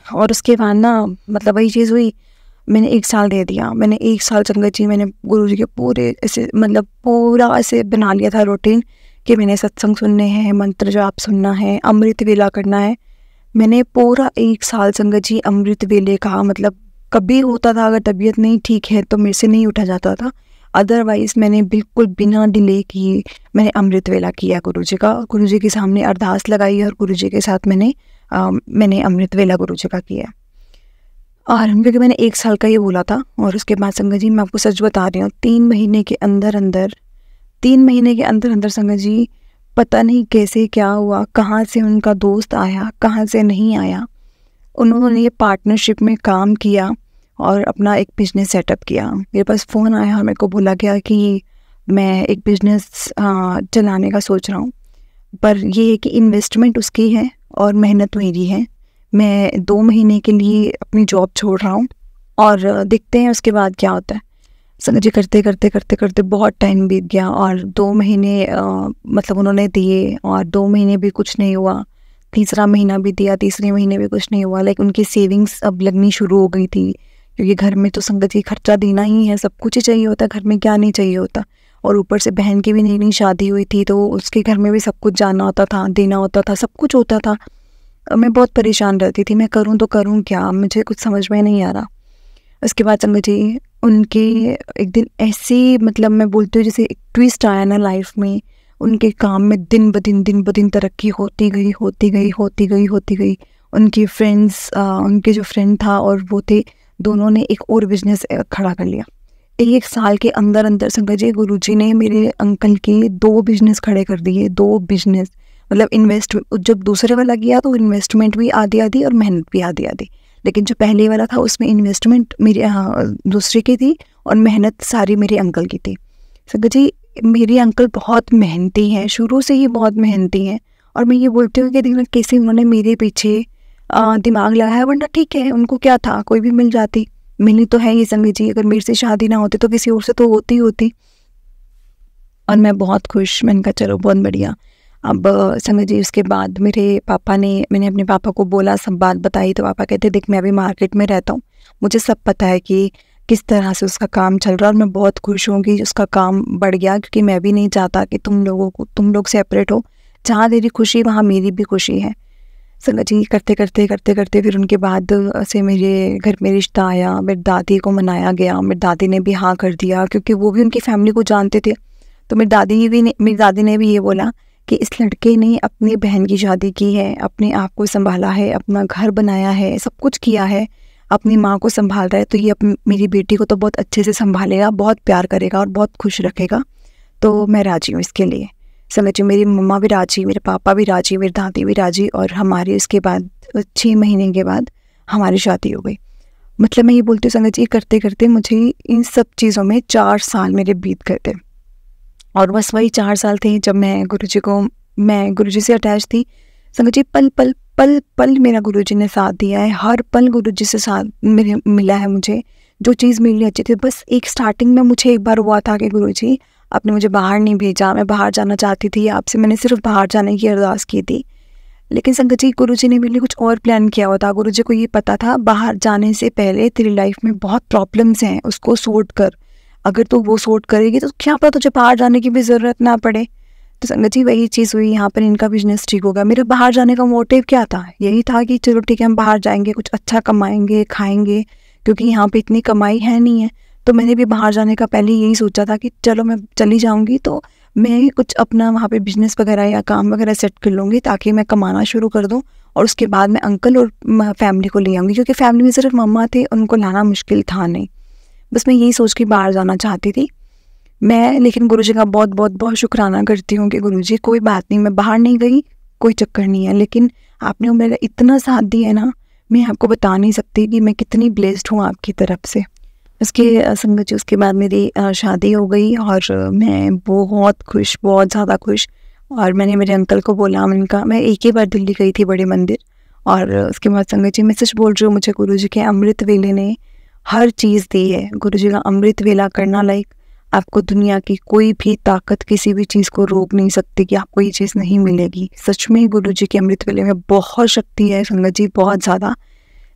और उसके बाद ना मतलब वही चीज़ हुई, मैंने 1 साल दे दिया। मैंने 1 साल संगत जी मैंने गुरुजी के पूरे ऐसे मतलब पूरा ऐसे बना लिया था रूटीन कि मैंने सत्संग सुनने हैं, मंत्र जाप सुनना है, अमृत वेला करना है। मैंने पूरा 1 साल संगत जी अमृत वेले का मतलब कभी होता था, अगर तबीयत नहीं ठीक है तो मेरे से नहीं उठा जाता था, अदरवाइज़ मैंने बिल्कुल बिना डिले किए मैंने अमृत वेला किया गुरुजी का। गुरुजी के सामने अरदास लगाई और गुरुजी के साथ मैंने अमृत वेला गुरुजी का किया। और क्योंकि मैंने 1 साल का ये बोला था, और उसके बाद संगत जी मैं आपको सच बता रही हूँ 3 महीने के अंदर अंदर संगत जी पता नहीं कैसे क्या हुआ, कहाँ से उनका दोस्त आया, कहाँ से नहीं आया, उन्होंने ये पार्टनरशिप में काम किया और अपना एक बिज़नेस सेटअप किया। मेरे पास फ़ोन आया और मेरे को बोला गया कि मैं एक बिज़नेस चलाने का सोच रहा हूँ, पर ये है कि इन्वेस्टमेंट उसकी है और मेहनत मेरी है। मैं 2 महीने के लिए अपनी जॉब छोड़ रहा हूँ और देखते हैं उसके बाद क्या होता है। संगत जी करते बहुत टाइम बीत गया और 2 महीने मतलब उन्होंने दिए और 2 महीने भी कुछ नहीं हुआ। तीसरा महीना भी दिया, तीसरे महीने भी कुछ नहीं हुआ। लाइक उनकी सेविंग्स अब लगनी शुरू हो गई थी, क्योंकि घर में तो संगत जी खर्चा देना ही है, सब कुछ ही चाहिए होता है, घर में क्या नहीं चाहिए होता। और ऊपर से बहन की भी नई शादी हुई थी, तो उसके घर में भी सब कुछ जाना होता था, देना होता था, सब कुछ होता था। मैं बहुत परेशान रहती थी, मैं करूँ तो करूँ क्या, मुझे कुछ समझ में नहीं आ रहा। उसके बाद संगत जी उनके एक दिन ऐसे मतलब मैं बोलती हूँ जैसे एक ट्विस्ट आया ना लाइफ में। उनके काम में दिन ब दिन तरक्की होती गई। उनके फ्रेंड्स उनके जो फ्रेंड था और वो थे, दोनों ने एक और बिजनेस खड़ा कर लिया। 1 साल के अंदर संगत जी गुरुजी ने मेरे अंकल के 2 बिजनेस खड़े कर दिए। 2 बिजनेस मतलब इन्वेस्ट, जब दूसरे वाला किया तो इन्वेस्टमेंट भी आधी और मेहनत भी आधी। लेकिन जो पहले वाला था उसमें इन्वेस्टमेंट मेरी दूसरे की थी और मेहनत सारी मेरे अंकल की थी। संगत जी मेरे अंकल बहुत मेहनती हैं, शुरू से ही बहुत मेहनती हैं। और मैं ये बोलती हूँ कि देखना कैसे उन्होंने मेरे पीछे दिमाग लगाया, वरना ठीक है उनको क्या था, कोई भी मिल जाती, मिली तो है ये संगत जी। अगर मेरे से शादी ना होती तो किसी और से तो होती। और मैं बहुत खुश, मैंने कहा चलो बहुत बढ़िया। अब संगत जी उसके बाद मैंने अपने पापा को बोला, सब बात बताई, तो पापा कहते देख मैं अभी मार्केट में रहता हूँ, मुझे सब पता है कि किस तरह से उसका काम चल रहा है, और मैं बहुत खुश हूँ कि उसका काम बढ़ गया, क्योंकि मैं भी नहीं चाहता कि तुम लोग सेपरेट हो। जहाँ तेरी खुशी वहाँ मेरी भी खुशी है। संगत जी करते फिर उनके बाद से मेरे घर में रिश्ता आया, मेरी दादी को मनाया गया, मेरी दादी ने भी हाँ कर दिया, क्योंकि वो भी उनकी फैमिली को जानते थे। तो मेरी दादी ने भी ये बोला कि इस लड़के ने अपनी बहन की शादी की है, अपने आप को संभाला है, अपना घर बनाया है, सब कुछ किया है, अपनी माँ को संभाल रहा है, तो ये मेरी बेटी को तो बहुत अच्छे से संभालेगा, बहुत प्यार करेगा और बहुत खुश रखेगा। तो मैं राजी हूँ इसके लिए। संगत जी मेरी मम्मा भी राजी, मेरे पापा भी राजी, मेरी दादी भी राजी, और हमारी उसके बाद 6 महीने के बाद हमारी शादी हो गई। मतलब मैं ये बोलती हूँ संगत जी करते मुझे इन सब चीज़ों में 4 साल मेरे बीत गए थे। और बस वही 4 साल थे जब मैं गुरुजी से अटैच थी। संगत जी पल मेरा गुरुजी ने साथ दिया है, हर पल गुरुजी से साथ मेरे मिला है मुझे। जो चीज़ मेरे लिए अच्छी थी, बस एक स्टार्टिंग में मुझे एक बार हुआ था कि गुरुजी आपने मुझे बाहर नहीं भेजा, मैं बाहर जाना चाहती थी, आपसे मैंने सिर्फ बाहर जाने की अरदास की थी। लेकिन संगत जी गुरुजी ने मेरे लिए कुछ और प्लान किया हुआ था। गुरुजी को ये पता था बाहर जाने से पहले तेरी लाइफ में बहुत प्रॉब्लम्स हैं, उसको सॉर्ट कर, अगर तू वो सॉर्ट करेगी तो क्या पता तुझे बाहर जाने की भी ज़रूरत ना पड़े। तो संगत जी वही चीज़ हुई, यहाँ पर इनका बिजनेस ठीक होगा। मेरा बाहर जाने का मोटिव क्या था, यही था कि चलो ठीक है हम बाहर जाएंगे, कुछ अच्छा कमाएंगे, खाएंगे, क्योंकि यहाँ पे इतनी कमाई है नहीं है। तो मैंने भी बाहर जाने का पहले यही सोचा था कि चलो मैं चली जाऊँगी तो मैं कुछ अपना वहाँ पे बिजनेस वगैरह या काम वगैरह सेट कर लूँगी, ताकि मैं कमाना शुरू कर दूँ और उसके बाद मैं अंकल और फैमिली को ले आऊँगी, क्योंकि फैमिली में सिर्फ मम्मा थे, उनको लाना मुश्किल था नहीं। बस मैं यही सोच के बाहर जाना चाहती थी मैं। लेकिन गुरुजी का बहुत शुक्राना करती हूँ कि गुरुजी कोई बात नहीं, मैं बाहर नहीं गई, कोई चक्कर नहीं है, लेकिन आपने मेरा इतना साथ दिया है ना, मैं आपको बता नहीं सकती कि मैं कितनी ब्लेस्ड हूँ आपकी तरफ से। उसके संगत जी उसके बाद मेरी शादी हो गई और मैं बहुत खुश, बहुत ज़्यादा खुश। और मैंने मेरे अंकल को बोला, मैंने कहा मैं एक ही बार दिल्ली गई थी बड़े मंदिर, और उसके बाद संगत जी मैं सच बोल रही हूँ, मुझे गुरु जी के अमृत वेले ने हर चीज़ दी है। गुरु जी का अमृत वेला करना, लाइक आपको दुनिया की कोई भी ताकत किसी भी चीज़ को रोक नहीं सकती कि आपको ये चीज़ नहीं मिलेगी। सच में गुरु जी के अमृत वेले में बहुत शक्ति है संगत जी, बहुत ज़्यादा।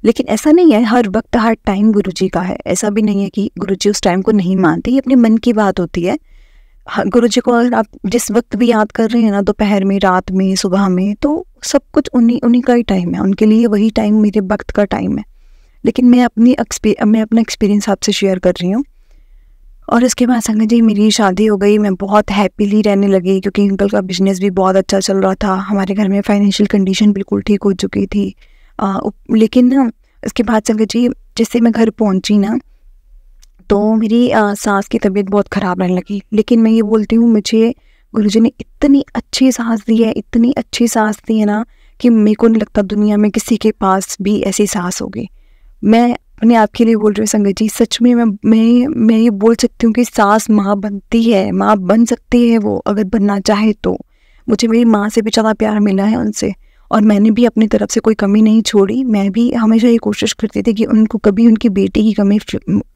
लेकिन ऐसा नहीं है हर वक्त हर टाइम गुरु जी का है, ऐसा भी नहीं है कि गुरु जी उस टाइम को नहीं मानते, ये अपने मन की बात होती है। गुरु जी को अगर आप जिस वक्त भी याद कर रहे हैं ना, दोपहर में, रात में, सुबह में, तो सब कुछ उन्हीं का ही टाइम है, उनके लिए वही टाइम मेरे वक्त का टाइम है। लेकिन मैं अपना एक्सपीरियंस आपसे शेयर कर रही हूँ। और इसके बाद संगत जी मेरी शादी हो गई, मैं बहुत हैप्पीली रहने लगी, क्योंकि अंकल का बिजनेस भी बहुत अच्छा चल रहा था, हमारे घर में फाइनेंशियल कंडीशन बिल्कुल ठीक हो चुकी थी। लेकिन ना इसके बाद संगत जी जैसे मैं घर पहुंची ना, तो मेरी सास की तबीयत बहुत ख़राब रहने लगी। लेकिन मैं ये बोलती हूँ, मुझे गुरुजी ने इतनी अच्छी सास दी है, इतनी अच्छी सास दी है ना, कि मेरे को नहीं लगता दुनिया में किसी के पास भी ऐसी सास होगी। मैं अपने आप के लिए बोल रही हूँ संगत जी, सच में मैं ये बोल सकती हूँ कि सास माँ बनती है, माँ बन सकती है वो, अगर बनना चाहे तो। मुझे मेरी माँ से भी ज़्यादा प्यार मिला है उनसे, और मैंने भी अपनी तरफ से कोई कमी नहीं छोड़ी। मैं भी हमेशा ये कोशिश करती थी कि उनको कभी उनकी बेटी की कमी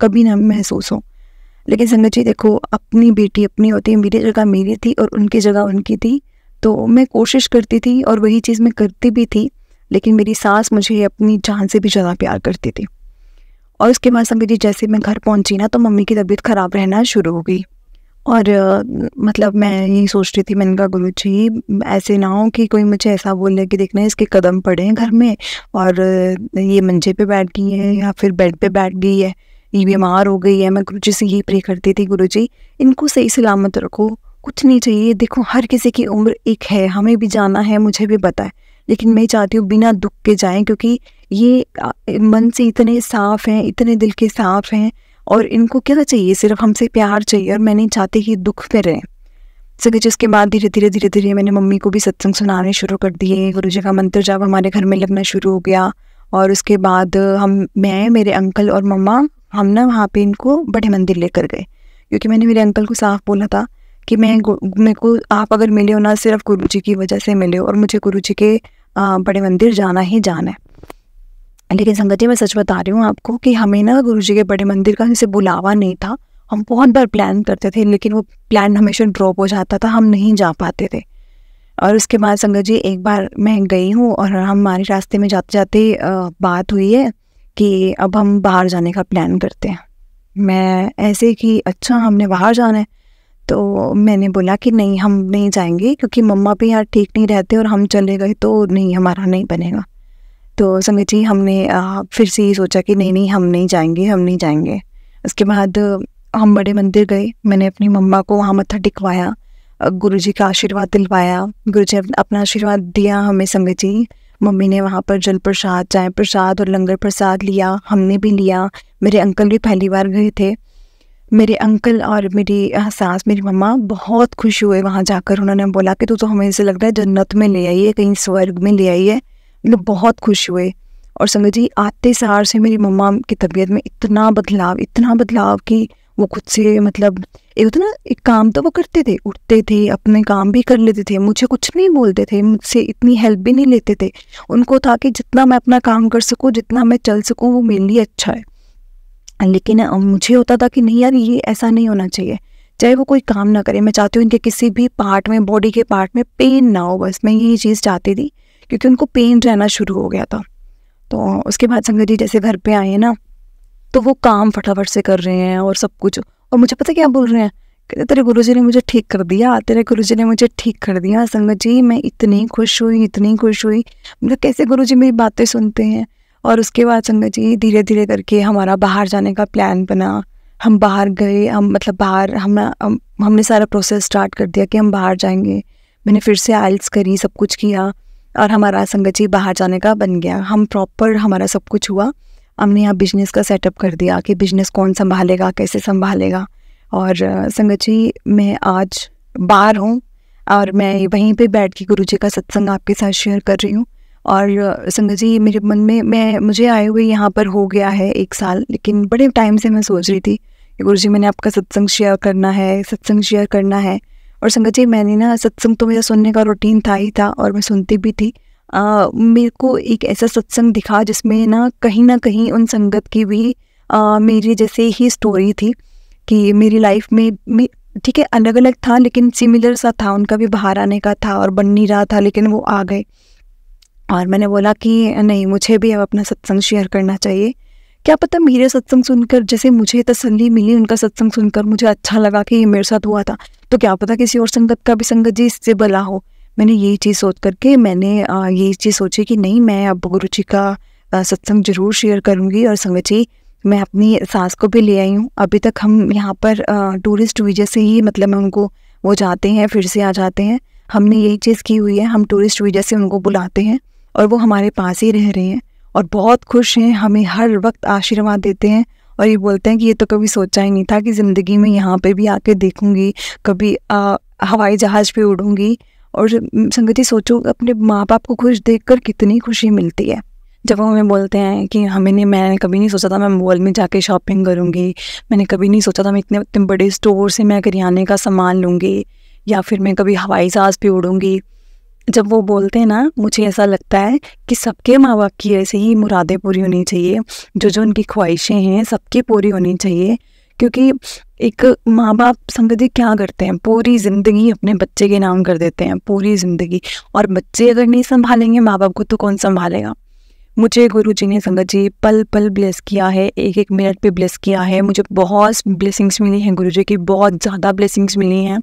कभी ना महसूस हो। लेकिन संगत जी देखो, अपनी बेटी अपनी होती है, मेरी जगह मेरी थी और उनकी जगह उनकी थी, तो मैं कोशिश करती थी और वही चीज़ मैं करती भी थी। लेकिन मेरी सास मुझे अपनी जान से भी ज़्यादा प्यार करती थी। और उसके बाद संगत जी जैसे मैं घर पहुंची ना, तो मम्मी की तबीयत ख़राब रहना शुरू हो गई। और मतलब मैं यही सोच रही थी, मैंने कहा गुरुजी ऐसे ना हो कि कोई मुझे ऐसा बोले कि देखना इसके कदम पड़े हैं घर में और ये मंजे पे बैठ गई है या फिर बेड पे बैठ गई है, ये बीमार हो गई है। मैं गुरुजी से यही प्रे करती थी, गुरुजी इनको सही सलामत रखो, कुछ नहीं चाहिए। देखो हर किसी की उम्र एक है, हमें भी जाना है, मुझे भी पता है, लेकिन मैं चाहती हूँ बिना दुख के जाएं, क्योंकि ये मन से इतने साफ़ हैं, इतने दिल के साफ़ हैं, और इनको क्या चाहिए, सिर्फ हमसे प्यार चाहिए, और मैं नहीं चाहती कि दुख पे रहें। संगत जी उसके बाद धीरे धीरे मैंने मम्मी को भी सत्संग सुनाने शुरू कर दिए, गुरुजी का मंत्र जाप हमारे घर में लगना शुरू हो गया। और उसके बाद मैं मेरे अंकल और मम्मा हम ना वहाँ पे इनको बड़े मंदिर लेकर गए, क्योंकि मैंने मेरे अंकल को साफ बोला था कि मेरे को आप अगर मिले हो ना, सिर्फ गुरुजी की वजह से मिले हो, और मुझे गुरुजी के बड़े मंदिर जाना ही जाना है। लेकिन संगत जी मैं सच बता रही हूँ आपको कि हमें ना गुरुजी के बड़े मंदिर का जैसे बुलावा नहीं था। हम बहुत बार प्लान करते थे, लेकिन वो प्लान हमेशा ड्रॉप हो जाता था, हम नहीं जा पाते थे। और उसके बाद संगत जी एक बार मैं गई हूँ और हमारे रास्ते में जाते जाते बात हुई है कि अब हम बाहर जाने का प्लान करते हैं। मैं ऐसे कि अच्छा हमने बाहर जाना है, तो मैंने बोला कि नहीं हम नहीं जाएंगे, क्योंकि मम्मा भी यार ठीक नहीं रहते और हम चले गए तो नहीं, हमारा नहीं बनेगा। तो संगत जी हमने फिर से ये सोचा कि नहीं हम नहीं जाएंगे। उसके बाद हम बड़े मंदिर गए, मैंने अपनी मम्मा को वहाँ मत्था टिकवाया, गुरुजी का आशीर्वाद दिलवाया, गुरुजी ने अपना आशीर्वाद दिया हमें। संगत जी मम्मी ने वहाँ पर जल प्रसाद, चाय प्रसाद और लंगर प्रसाद लिया, हमने भी लिया। मेरे अंकल भी पहली बार गए थे। मेरे अंकल और मेरी सास, मेरी मम्मा बहुत खुश हुए वहाँ जाकर। उन्होंने बोला कि तू तो हमें ऐसे लग रहा है जन्नत में ले आई है, कहीं स्वर्ग में ले आई है। लोग बहुत खुश हुए। और संगत जी आते सार से मेरी मम्मा की तबीयत में इतना बदलाव कि वो खुद से मतलब एक होता ना, एक काम तो वो करते थे, उठते थे, अपने काम भी कर लेते थे, मुझे कुछ नहीं बोलते थे, मुझसे इतनी हेल्प भी नहीं लेते थे। उनको था कि जितना मैं अपना काम कर सकूँ, जितना मैं चल सकूँ, वो मेरे लिए अच्छा है। लेकिन मुझे होता था कि नहीं यार, ये ऐसा नहीं होना चाहिए, चाहे वो कोई काम ना करे, मैं चाहती हूँ इनके किसी भी पार्ट में, बॉडी के पार्ट में पेन ना हो, बस मैं यही चीज़ चाहती थी, क्योंकि उनको पेन रहना शुरू हो गया था। तो उसके बाद संगत जी जैसे घर पे आए ना, तो वो काम फटाफट से कर रहे हैं और सब कुछ। और मुझे पता क्या बोल रहे हैं, कहते तेरे गुरुजी ने मुझे ठीक कर दिया, तेरे गुरुजी ने मुझे ठीक कर दिया। संगत जी मैं इतनी खुश हुई, मतलब कैसे गुरुजी मेरी बातें सुनते हैं। और उसके बाद संगत जी धीरे धीरे करके हमारा बाहर जाने का प्लान बना। हम बाहर गए, हमने सारा प्रोसेस स्टार्ट कर दिया कि हम बाहर जाएंगे। मैंने फिर से आइल्स करी, सब कुछ किया, और हमारा संगत जी बाहर जाने का बन गया। हम प्रॉपर, हमारा सब कुछ हुआ। हमने यहाँ बिजनेस का सेटअप कर दिया कि बिजनेस कौन संभालेगा, कैसे संभालेगा। और संगत जी मैं आज बाहर हूँ, और मैं वहीं पे बैठ के गुरु जी का सत्संग आपके साथ शेयर कर रही हूँ। और संगत जी, मेरे मन में मुझे आए हुए यहाँ पर हो गया है 1 साल, लेकिन बड़े टाइम से मैं सोच रही थी कि गुरु जी मैंने आपका सत्संग शेयर करना है, सत्संग शेयर करना है। और संगत जी, मैंने ना सत्संग तो मेरा सुनने का रूटीन था ही था और मैं सुनती भी थी। मेरे को एक ऐसा सत्संग दिखा जिसमें ना कहीं उन संगत की भी मेरी जैसे ही स्टोरी थी कि मेरी लाइफ में ठीक है, अलग अलग था लेकिन सिमिलर सा था। उनका भी बाहर आने का था और बन नहीं रहा था, लेकिन वो आ गए। और मैंने बोला कि नहीं, मुझे भी अब अपना सत्संग शेयर करना चाहिए। क्या पता मेरे सत्संग सुनकर जैसे मुझे तसल्ली मिली, उनका सत्संग सुनकर मुझे अच्छा लगा कि ये मेरे साथ हुआ था, तो क्या पता किसी और संगत का भी संगत जी इससे भला हो। मैंने यही चीज़ सोच करके मैंने ये चीज़ सोची कि नहीं, मैं अब गुरु जी का सत्संग ज़रूर शेयर करूँगी। और संगत जी, मैं अपनी सास को भी ले आई हूँ। अभी तक हम यहाँ पर टूरिस्ट वीज़ा से ही, मतलब हम उनको, वो जाते हैं फिर से आ जाते हैं। हमने यही चीज़ की हुई है, हम टूरिस्ट वीज़ा से उनको बुलाते हैं और वो हमारे पास ही रह रहे हैं और बहुत खुश हैं, हमें हर वक्त आशीर्वाद देते हैं। और ये बोलते हैं कि ये तो कभी सोचा ही नहीं था कि ज़िंदगी में यहाँ पे भी आके देखूँगी, कभी हवाई जहाज़ पे उड़ूँगी। और संगत जी, सोचो अपने माँ बाप को खुश देखकर कितनी खुशी मिलती है। जब वो हमें बोलते हैं कि मैंने कभी नहीं सोचा था मैं मॉल में जाके शॉपिंग करूँगी, मैंने कभी नहीं सोचा था मैं इतने बड़े स्टोर से मैं करियाने का सामान लूँगी, या फिर मैं कभी हवाई जहाज़ पे उड़ूँगी। जब वो बोलते हैं ना, मुझे ऐसा लगता है कि सबके माँ बाप की ऐसे ही मुरादें पूरी होनी चाहिए, जो उनकी ख्वाहिशें हैं सबकी पूरी होनी चाहिए। क्योंकि एक माँ बाप संगत जी क्या करते हैं, पूरी ज़िंदगी अपने बच्चे के नाम कर देते हैं, पूरी ज़िंदगी। और बच्चे अगर नहीं संभालेंगे माँ बाप को तो कौन संभालेगा। मुझे गुरु जी ने संगत जी पल पल ब्लेस किया है, एक मिनट पे ब्लेस किया है। मुझे बहुत ब्लेसिंग्स मिली हैं गुरु जी की, बहुत ज़्यादा ब्लेसिंग्स मिली हैं।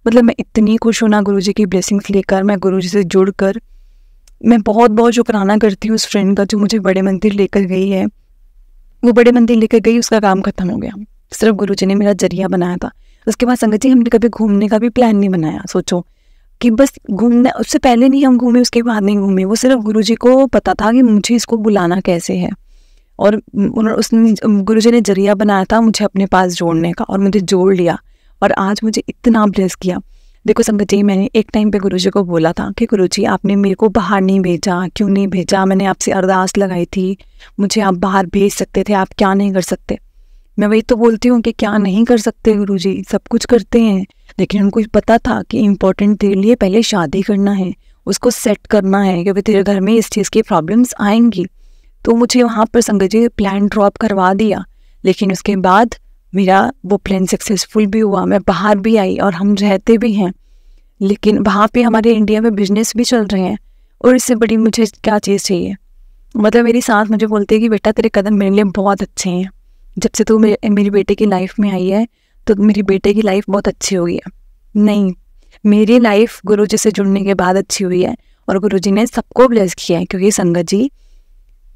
मतलब मैं इतनी खुश हूँ ना गुरु जी की ब्लेसिंग्स लेकर, मैं गुरु जी से जुड़कर। मैं बहुत बहुत शुक्राना करती हूँ उस फ्रेंड का जो मुझे बड़े मंदिर लेकर गई है। वो बड़े मंदिर लेकर गई, उसका काम खत्म हो गया, सिर्फ गुरु जी ने मेरा जरिया बनाया था। उसके बाद संगत जी हमने कभी घूमने का भी प्लान नहीं बनाया। सोचो कि बस घूमना, उससे पहले नहीं हम घूमे, उसके बाद नहीं घूमे। वो सिर्फ गुरु जी को पता था कि मुझे इसको बुलाना कैसे है, और उसने, गुरु जी ने जरिया बनाया था मुझे अपने पास जोड़ने का, और मुझे जोड़ लिया और आज मुझे इतना ब्लेस किया। देखो संगत जी, मैंने एक टाइम पे गुरु जी को बोला था कि गुरु जी आपने मेरे को बाहर नहीं भेजा, क्यों नहीं भेजा। मैंने आपसे अरदास लगाई थी, मुझे आप बाहर भेज सकते थे, आप क्या नहीं कर सकते। मैं वही तो बोलती हूँ कि क्या नहीं कर सकते गुरु जी, सब कुछ करते हैं। लेकिन उनको पता था कि इम्पोर्टेंट तेरे लिए पहले शादी करना है, उसको सेट करना है, क्योंकि तेरे घर में इस चीज़ की प्रॉब्लम्स आएंगी। तो मुझे वहाँ पर संगत जी प्लान ड्रॉप करवा दिया, लेकिन उसके बाद मेरा वो प्लान सक्सेसफुल भी हुआ, मैं बाहर भी आई और हम रहते भी हैं। लेकिन वहाँ पे हमारे इंडिया में बिजनेस भी चल रहे हैं, और इससे बड़ी मुझे क्या चीज़ चाहिए। मतलब मेरी सास मुझे बोलती है कि बेटा तेरे कदम मेरे लिए बहुत अच्छे हैं, जब से तू मेरी बेटे की लाइफ में आई है तो मेरी बेटे की लाइफ बहुत अच्छी हुई है। नहीं, मेरी लाइफ गुरु जी से जुड़ने के बाद अच्छी हुई है, और गुरु जी ने सबको ब्लेस किया है। क्योंकि संगत जी,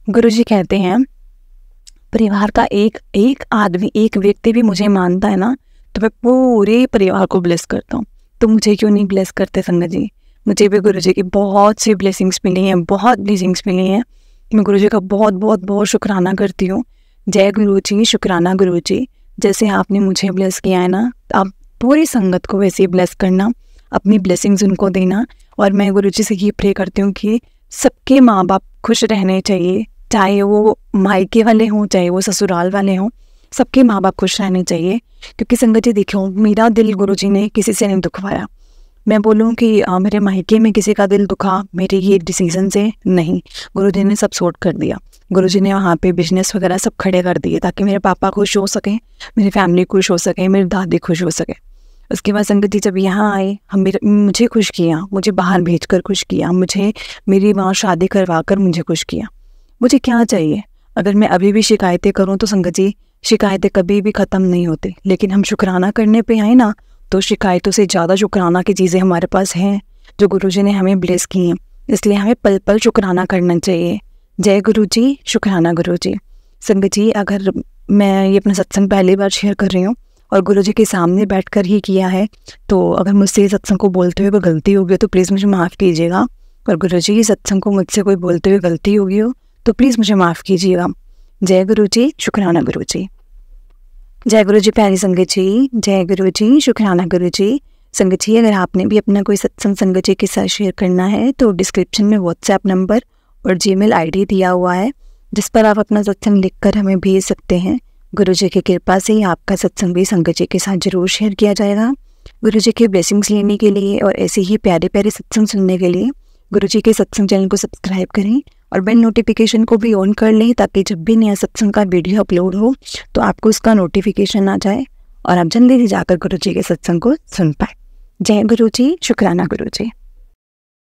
गुरु जी कहते हैं परिवार का एक आदमी, एक व्यक्ति भी मुझे मानता है ना, तो मैं पूरे परिवार को ब्लेस करता हूँ। तो मुझे क्यों नहीं ब्लेस करते संगत जी। मुझे भी गुरु जी की बहुत सी ब्लेसिंग्स मिली हैं, बहुत ब्लेसिंग्स मिली हैं। मैं गुरु जी का बहुत बहुत बहुत शुक्राना करती हूँ। जय गुरु जी, शुक्राना गुरु जी। जैसे आपने मुझे ब्लेस किया है ना, आप पूरी संगत को वैसे ही ब्लेस करना, अपनी ब्लेसिंग्स उनको देना। और मैं गुरु जी से ये प्रे करती हूँ कि सबके माँ बाप खुश रहने चाहिए, चाहे वो मायके वाले हों चाहे वो ससुराल वाले हों, सबके माँ बाप खुश रहने चाहिए। क्योंकि संगत जी देखो, मेरा दिल गुरु जी ने किसी से नहीं दुखवाया। मैं बोलूँ कि मेरे मायके में किसी का दिल दुखा मेरे ये डिसीजन से नहीं, गुरु जी ने सब सॉर्ट कर दिया। गुरु जी ने वहाँ पे बिजनेस वगैरह सब खड़े कर दिए ताकि मेरे पापा खुश हो सके, मेरी फैमिली खुश हो सके, मेरी दादी खुश हो सके। उसके बाद संगत जी जब यहाँ आए, मुझे खुश किया, मुझे बाहर भेजकर खुश किया, मुझे मेरी वहाँ शादी करवा कर मुझे खुश किया। मुझे क्या चाहिए। अगर मैं अभी भी शिकायतें करूँ तो संगत जी, शिकायतें कभी भी ख़त्म नहीं होती। लेकिन हम शुक्राना करने पे आए ना, तो शिकायतों से ज़्यादा शुक्राना की चीज़ें हमारे पास हैं जो गुरु जी ने हमें ब्लेस की हैं। इसलिए हमें पल पल शुक्राना करना चाहिए। जय गुरु जी, शुक्राना गुरु जी। संगत जी, अगर मैं ये अपना सत्संग पहली बार शेयर कर रही हूँ और गुरु जी के सामने बैठकर ही किया है, तो अगर मुझसे ये सत्संग को बोलते हुए कोई गलती होगी हो तो प्लीज़ मुझे माफ़ कीजिएगा। और गुरु जी, सत्संग को मुझसे कोई बोलते हुए गलती होगी हो तो प्लीज़ मुझे माफ़ कीजिएगा। जय गुरु जी, शुक्राना गुरु जी। जय गुरु जी प्यारी संगत जी, जय गुरु जी, शुक्राना गुरु जी। संगत जी, अगर आपने भी अपना कोई सत्संग संगत जी के साथ शेयर करना है तो डिस्क्रिप्शन में व्हाट्सएप नंबर और जीमेल आईडी दिया हुआ है, जिस पर आप अपना सत्संग लिखकर हमें भेज सकते हैं। गुरु जी की कृपा से आपका सत्संग भी संगत जी के साथ जरूर शेयर किया जाएगा। गुरु जी के ब्लेसिंग्स लेने के लिए और ऐसे ही प्यारे प्यारे सत्संग सुनने के लिए गुरु जी के सत्संग चैनल को सब्सक्राइब करें और बेल नोटिफिकेशन को भी ऑन कर लें, ताकि जब भी नया सत्संग का वीडियो अपलोड हो तो आपको उसका नोटिफिकेशन आ जाए और आप जल्दी से जाकर गुरु जी के सत्संग को सुन पाए। जय गुरु जी, शुक्राना गुरु जी।